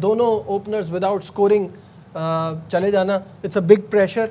दोनों openers without scoring चले जाना, इट्स अ बिग प्रेशर।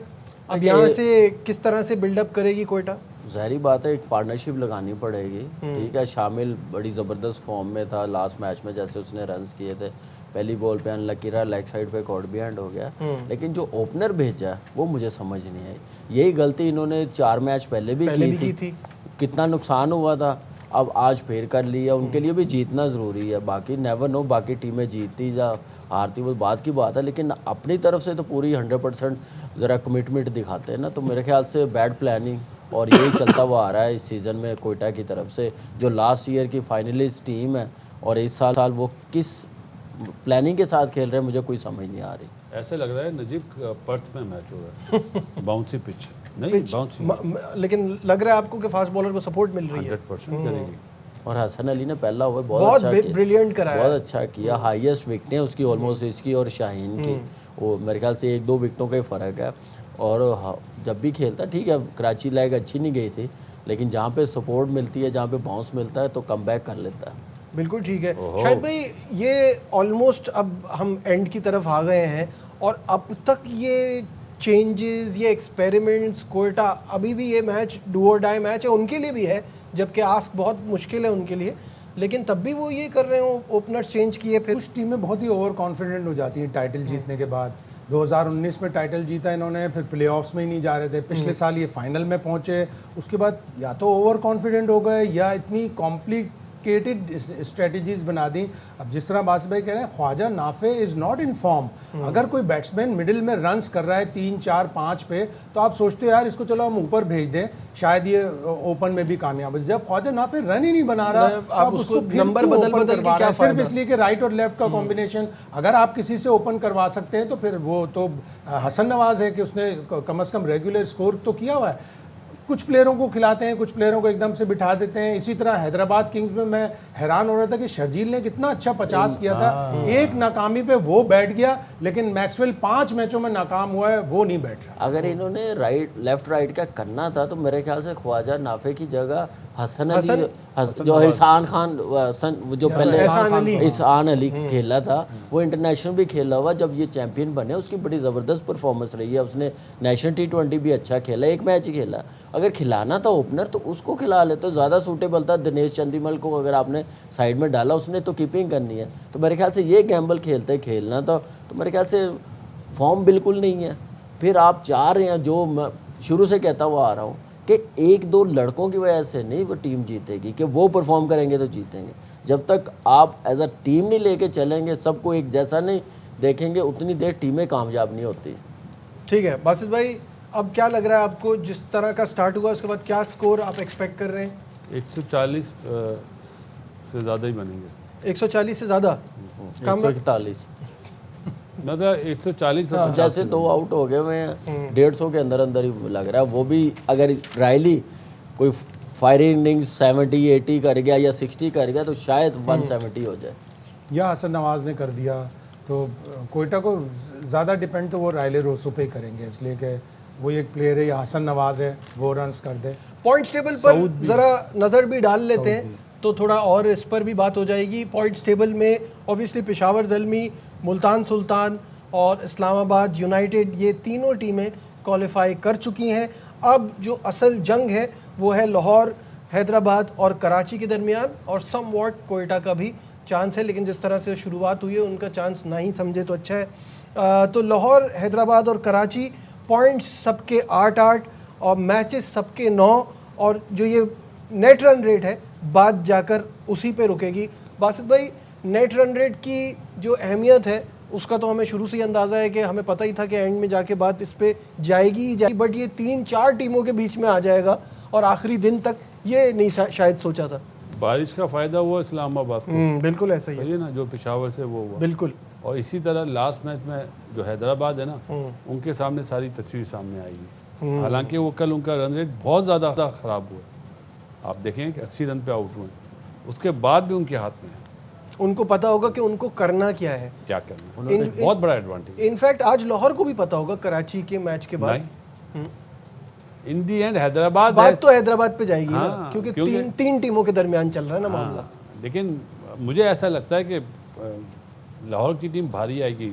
अब यहाँ से किस तरह से बिल्डअप करेगी कोयटा? ज़ाहिरी बात है, एक पार्टनरशिप लगानी पड़ेगी। ठीक है, शामिल बड़ी ज़बरदस्त फॉर्म में था लास्ट मैच में, जैसे उसने रन्स किए थे, पहली बॉल पे अनलकी रहा, लेग साइड पे कॉट बिहाइंड हो गया। लेकिन जो ओपनर भेजा वो मुझे समझ नहीं आई। यही गलती इन्होंने 4 मैच पहले भी की थी। कितना नुकसान हुआ था, अब आज फिर कर लिया। उनके लिए भी जीतना ज़रूरी है, बाकी नेवर नो, बाकी टीमें जीतती या हारती वो बात की बात है, लेकिन अपनी तरफ से तो पूरी 100% ज़रा कमिटमेंट दिखाते हैं ना। तो मेरे ख्याल से बैड प्लानिंग और यही चलता हुआ आ रहा है इस सीज़न में कोयटा की तरफ से, जो लास्ट ईयर की फाइनलिस्ट टीम है और इस साल वो किस प्लानिंग के साथ खेल रहे हैं मुझे कोई समझ नहीं आ रही। ऐसे लग रहा है नजीब पर्थ में मैच हो रहा है बाउंसी पिच नहीं बाउंसी, लेकिन लग रहा है आपको कि फास्ट बॉलर को सपोर्ट मिल रही है। 100% करेगी। और हसन अली ने पहला ओवर बहुत अच्छा ब्रिलियंट कराया, बहुत अच्छा किया। हाईएस्ट विकेटें उसकी ऑलमोस्ट, इसकी और शाहीन की, वो मेरे ख्याल से 1-2 विकेटों का ही फ़र्क है। और जब भी खेलता, ठीक है कराची लेग अच्छी नहीं गई थी, लेकिन जहाँ पे सपोर्ट मिलती है, जहाँ पे बाउंस मिलता है तो कम बैक कर लेता है। बिल्कुल ठीक है शाहिद भाई, ये ऑलमोस्ट अब हम एंड की तरफ आ गए हैं और अब तक ये चेंजेस, ये एक्सपेरिमेंट्स, कोयटा अभी भी ये मैच डू और डाई मैच है उनके लिए भी है, जबकि आस्क बहुत मुश्किल है उनके लिए, लेकिन तब भी वो ये कर रहे हो, ओपनर्स चेंज किए। फिर कुछ टीमें बहुत ही ओवर कॉन्फिडेंट हो जाती हैं टाइटल जीतने के बाद। 2019 में टाइटल जीता इन्होंने, फिर प्लेऑफ्स में ही नहीं जा रहे थे, पिछले साल ये फाइनल में पहुंचे, उसके बाद या तो ओवर कॉन्फिडेंट हो गए या इतनी कॉम्प्लिकेटेड स्ट्रेटजीज बना दी। अब जिस तरह बासित भाई कह रहे हैं, Khawaja Nafay is not in form. अगर कोई बैट्समैन मिडिल में रन्स कर रहा है 3, 4, 5 पे, तो आप सोचते हो यार इसको चलो हम ऊपर भेज दें, शायद ये ओपन में भी कामयाब है। जब ख्वाजा नाफे रन ही नहीं बना रहा, आप उसको फिर नंबर बदल करवा रहे हैं, सिर्फ इसलिए कि राइट और लेफ्ट का कॉम्बिनेशन। अगर आप किसी से ओपन करवा सकते हैं तो फिर वो तो हसन नवाज है कि उसने कम से कम रेगुलर स्कोर तो किया हुआ है। कुछ प्लेयरों को खिलाते हैं, कुछ प्लेयरों को एकदम से बिठा देते हैं। इसी तरह हैदराबाद किंग्स में मैं हैरान हो रहा था कि शर्जील ने कितना अच्छा 50 किया था, एक नाकामी पे वो बैठ गया, लेकिन मैक्सवेल 5 मैचों में नाकाम हुआ है, वो नहीं बैठ रहा। अगर इन्होंने लेफ्ट राइट का करना था तो मेरे ख्याल से ख्वाजा नाफे की जगह हसन अली, जो इरफान खान, जो पहले इरफान अली खेला था, वो इंटरनेशनल भी खेला हुआ, जब ये चैंपियन बने उसकी बड़ी ज़बरदस्त परफॉर्मेंस रही है। उसने नेशनल T20 भी अच्छा खेला, एक मैच ही खेला। अगर खिलाना था ओपनर तो उसको खिला ले तो ज़्यादा सूटेबल था। दिनेश चंदीमल को अगर आपने साइड में डाला, उसने तो कीपिंग करनी है, तो मेरे ख्याल से ये गैम्बल खेलना था। तो मेरे ख्याल से फॉर्म बिल्कुल नहीं है। फिर आप चाह रहे हैं, जो मैं शुरू से कहता हुआ आ रहा हूँ, कि 1-2 लड़कों की वजह से नहीं वो टीम जीतेगी, कि वो परफॉर्म करेंगे तो जीतेंगे। जब तक आप एज अ टीम नहीं लेके चलेंगे, सबको एक जैसा नहीं देखेंगे, उतनी देर टीमें कामयाब नहीं होती। ठीक है बासित भाई, अब क्या लग रहा है आपको, जिस तरह का स्टार्ट हुआ उसके बाद क्या स्कोर आप एक्सपेक्ट कर रहे हैं? 140 से ज़्यादा ही बनेंगे। 140 से ज़्यादा? 141 मतलब 140 जैसे 2 आउट हो गए हुए हैं, 150 के अंदर अंदर ही लग रहा है। वो भी अगर रायली कोई फायरिंग इनिंग्स 70-80 कर गया या 60 कर गया तो शायद 170 हो जाए, या हसन नवाज ने कर दिया, तो कोयटा को ज़्यादा डिपेंड तो वो रायले रोसो पे ही करेंगे, इसलिए कि वो एक प्लेयर है या हसन नवाज है, वो रन्स कर दे। पॉइंट्स टेबल पर ज़रा नज़र भी डाल लेते हैं तो थोड़ा और इस पर भी बात हो जाएगी। पॉइंट्स टेबल में ऑब्वियसली पेशावर ज़ल्मी, मुल्तान सुल्तान और इस्लामाबाद यूनाइटेड, ये तीनों टीमें क्वालिफाई कर चुकी हैं। अब जो असल जंग है वो है लाहौर, हैदराबाद और कराची के दरमियान, और समवॉट कोयटा का भी चांस है, लेकिन जिस तरह से शुरुआत हुई है उनका चांस ना ही समझे तो अच्छा है। तो लाहौर, हैदराबाद और कराची पॉइंट्स सबके 8-8 और मैचेस सबके 9, और जो ये नेट रन रेट है बात जाकर उसी पे रुकेगी। बासित भाई, नेट रन रेट की जो अहमियत है उसका तो हमें शुरू से ही अंदाज़ा है कि हमें पता ही था कि एंड में जाके बात इस पे जाएगी ही जाएगी, बट ये 3-4 टीमों के बीच में आ जाएगा और आखिरी दिन तक ये नहीं शायद सोचा था। बारिश का फ़ायदा हुआ इस्लामाबाद को, बिल्कुल ऐसा ही है ना, जो पेशावर से वो हुआ बिल्कुल। और इसी तरह लास्ट मैच में जो हैदराबाद है ना, उनके सामने सारी तस्वीर सामने आएगी। हालांकि वो कल उनका रन रेट बहुत ज़्यादा ख़राब हुआ, आप देखें कि 80 रन पे आउट हुए, उसके बाद भी उनके हाथ में है। उनको पता होगा कि उनको करना क्या है, क्या करना है, बहुत बड़ा एडवांटेज। इनफैक्ट आज लाहौर को भी पता होगा कराची के मैच के बाद। इन दी एंड हैदराबाद बात तो हैदराबाद पे जाएगी ना, क्योंकि तीन टीमों के दरमियान चल रहा है ना मामला। लेकिन मुझे ऐसा लगता है कि लाहौर की टीम भारी आएगी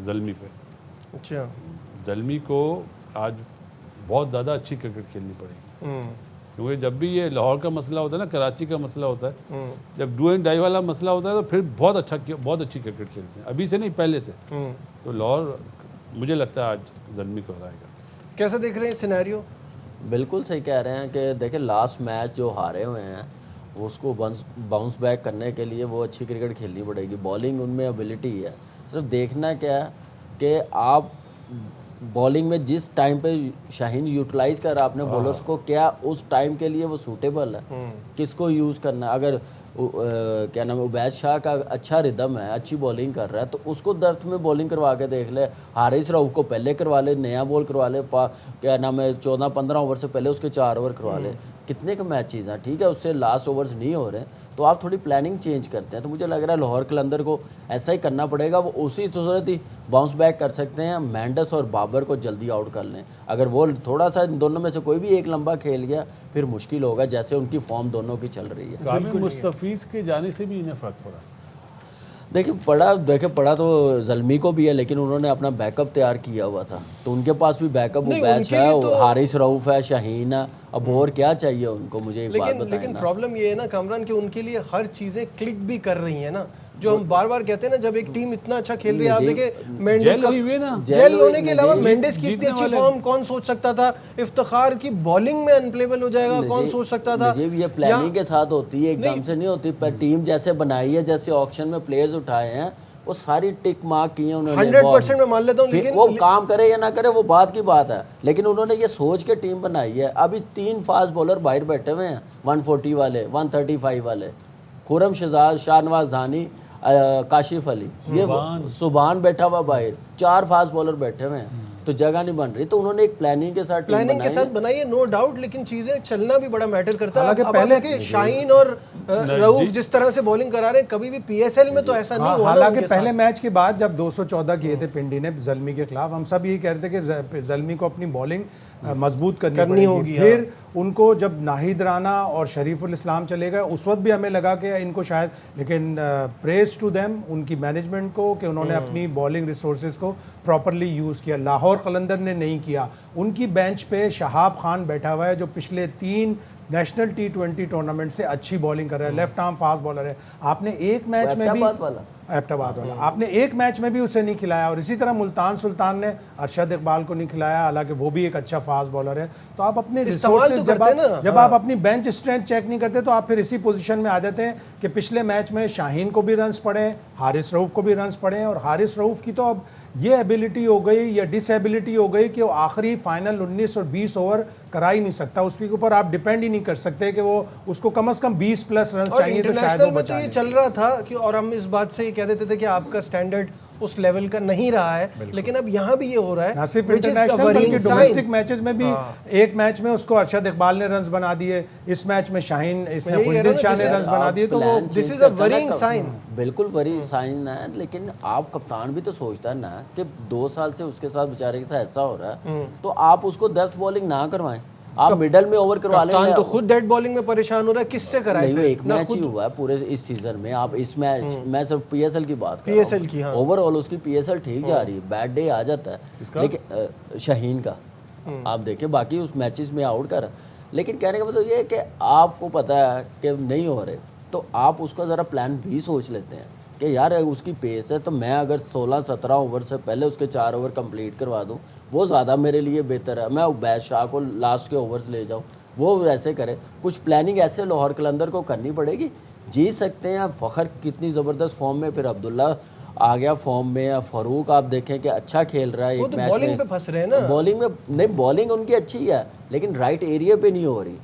ज़ल्मी पे। अच्छा। ज़ल्मी को आज बहुत ज़्यादा अच्छी क्रिकेट खेलनी पड़ेगी, क्योंकि जब भी ये लाहौर का मसला होता है ना, कराची का मसला होता है, जब डू एंड डाई वाला मसला होता है तो फिर बहुत अच्छी क्रिकेट खेलते हैं, अभी से नहीं पहले से। तो लाहौर मुझे लगता है आज ज़ल्मी को हराएगा। कैसा देख रहे हैं सिनेरियो? बिल्कुल सही कह रहे हैं कि देखिए लास्ट मैच जो हारे हुए हैं वो उसको बाउंस बैक करने के लिए वो अच्छी क्रिकेट खेलनी पड़ेगी। बॉलिंग उनमें एबिलिटी है, सिर्फ देखना क्या है कि आप बॉलिंग में जिस टाइम पे शाहीन यूटिलाइज कर आपने बॉलर्स को, क्या उस टाइम के लिए वो सूटेबल है, किसको यूज़ करना है। अगर क्या नाम है उबैद शाह का अच्छा रिदम है, अच्छी बॉलिंग कर रहा है, तो उसको डेप्थ में बॉलिंग करवा के देख ले। हारिस रऊफ को पहले करवा ले, नया बॉल करवा ले, क्या नाम है 14-15 ओवर से पहले उसके 4 ओवर करवा ले। कितने का मैचेज़ हैं, ठीक है, उससे लास्ट ओवर्स नहीं हो रहे, तो आप थोड़ी प्लानिंग चेंज करते हैं। तो मुझे लग रहा है लाहौर कलंदर को ऐसा ही करना पड़ेगा। वो उसी सूरत ही बाउंस बैक कर सकते हैं, मेंडिस और बाबर को जल्दी आउट कर लें। अगर वो थोड़ा सा इन दोनों में से कोई भी एक लंबा खेल गया फिर मुश्किल होगा, जैसे उनकी फॉर्म दोनों की चल रही है। कामिल मुस्तफीज़ के जाने से भी इन्हें फ़र्क पड़ा। देखिए पड़ा तो ज़ल्मी को भी है, लेकिन उन्होंने अपना बैकअप तैयार किया हुआ था, तो उनके पास भी बैकअप बैच है, तो हारिस रऊफ है, शाहीन है, अब और क्या चाहिए उनको। मुझे एक बात बताएं लेकिन प्रॉब्लम ये है ना कामरान कि उनके लिए हर चीज़ें क्लिक भी कर रही हैं ना, जो हम बार बार कहते हैं ना, जब एक टीम इतना अच्छा खेल रही है, आप देखिए मेंडिस का जेल होने के अलावा मेंडिस की इतनी अच्छी फॉर्म कौन सोच सकता था। इफ्तिखार की बॉलिंग में अनप्लेबल हो जाएगा, कौन सोच सकता था। ये प्लानिंग के साथ होती है, एकदम से नहीं होती। पर टीम जैसे बनाई है, जैसे ऑक्शन में प्लेयर्स उठाए हैं, वो सारी टिक मार्क की है उन्होंने। 100% मैं मान लेता हूँ, लेकिन वो काम करे या ना करे वो बात की बात है, लेकिन उन्होंने ये सोच के टीम बनाई है। अभी 3 फास्ट बॉलर बाहर बैठे हुए हैं, 140 वाले, 135 वाले, खुरम शहजाद, शाहनवाज धानी, काशिफ अली, ये सुभान बैठा हुआ बाहर, 4 फास्ट बॉलर बैठे हुए हैं, तो जगह नहीं बन रही। तो उन्होंने एक प्लानिंग के साथ बनाई है, नो डाउट, लेकिन चीजें चलना भी बड़ा मैटर करता है। पहले के शाहीन और रऊफ जिस तरह से बॉलिंग करा रहे हैं, कभी भी पीएसएल में तो ऐसा नहीं हुआ। हालांकि पहले मैच के बाद जब 214 किए थे पिंडी ने ज़ल्मी के खिलाफ, हम सब यही कह रहे थे कि ज़ल्मी को अपनी बॉलिंग मजबूत करनी होगी। फिर उनको जब नाहिद राना और शरीफुल इस्लाम चले गए, उस वक्त भी हमें लगा कि इनको शायद, लेकिन प्रेज टू देम, उनकी मैनेजमेंट को, कि उन्होंने अपनी बॉलिंग रिसोर्सेज को प्रॉपरली यूज़ किया। लाहौर कलंदर ने नहीं किया। उनकी बेंच पे शहाब खान बैठा हुआ है, जो पिछले 3 नेशनल T20 टूर्नामेंट से अच्छी बॉलिंग कर रहा है, लेफ्ट आर्म फास्ट बॉलर है। आपने एक मैच में भी एबटाबाद वाला आपने एक मैच में भी उसे नहीं खिलाया, और इसी तरह मुल्तान सुल्तान ने अरशद इकबाल को नहीं खिलाया, हालांकि वो भी एक अच्छा फास्ट बॉलर है। तो आप अपने रिसोर्सेज जब आप अपनी बेंच स्ट्रेंथ चेक नहीं करते, तो आप फिर इसी पोजीशन में आ जाते हैं कि पिछले मैच में शाहीन को भी रन्स पड़े, हारिस रऊफ को भी रन्स पड़े, और हारिस रऊफ की तो अब ये एबिलिटी हो गई या डिसएबिलिटी हो गई कि वो आखिरी फाइनल 19 और 20 ओवर करा ही नहीं सकता। उसके ऊपर आप डिपेंड ही नहीं कर सकते कि वो, उसको कम से कम 20 प्लस रन चाहिए, तो शायद वो बचा। ये चल रहा था कि, और हम इस बात से कह देते थे कि आपका स्टैंडर्ड उस लेवल का नहीं रहा है, लेकिन अब यहाँ भी ये हो रहा है, ना सिर्फ इंटरनेशनल बल्कि डोमेस्टिक मैचेस में भी। एक मैच में उसको अरशद इकबाल ने रन्स बना दिए, इस मैच में शाहीन, इसने खुशदिल शाह ने रन्स बना दिए, तो वो this is a worrying sign. बिल्कुल वरी साइन है, लेकिन आप कप्तान भी तो सोचता है ना कि 2 साल से उसके साथ बेचारे के साथ ऐसा हो रहा है, तो आप उसको डेप्थ बॉलिंग ना करवाएं, आप मिडल में ओवर करवा लें। तो खुद डेड बॉलिंग में परेशान हो रहा है, किससे कराए? नहीं, एक मैच ही हुआ है पूरे इस सीजन में। आप इस मैच, मैं सिर्फ पीएसएल की बात कर रहा हूं, पीएसएल की, हाँ। ओवरऑल उसकी पीएसएल ठीक जा रही है, बैड डे आ जाता है, लेकिन शाहीन का आप देखिए, बाकी उस मैचेस में आउट कर, लेकिन कहने का मतलब ये है कि आपको पता है कि नहीं हो रहे, तो आप उसका ज़रा प्लान भी सोच लेते हैं कि यार उसकी पेस है, तो मैं अगर 16-17 ओवर से पहले उसके 4 ओवर कंप्लीट करवा दूं, वो ज़्यादा मेरे लिए बेहतर है। मैं उबैद शाह को लास्ट के ओवर्स ले जाऊं, वो वैसे करे। कुछ प्लानिंग ऐसे लाहौर कलंदर को करनी पड़ेगी। जीत सकते हैं। फ़खर कितनी ज़बरदस्त फॉर्म में, फिर अब्दुल्ला आ गया फॉर्म में, फ़ारूक आप देखें कि अच्छा खेल रहा है। एक मैच में बॉलिंग पे फंस रहे हैं ना, बॉलिंग में नहीं, बॉलिंग उनकी अच्छी है, लेकिन राइट एरिया पे नहीं हो रही।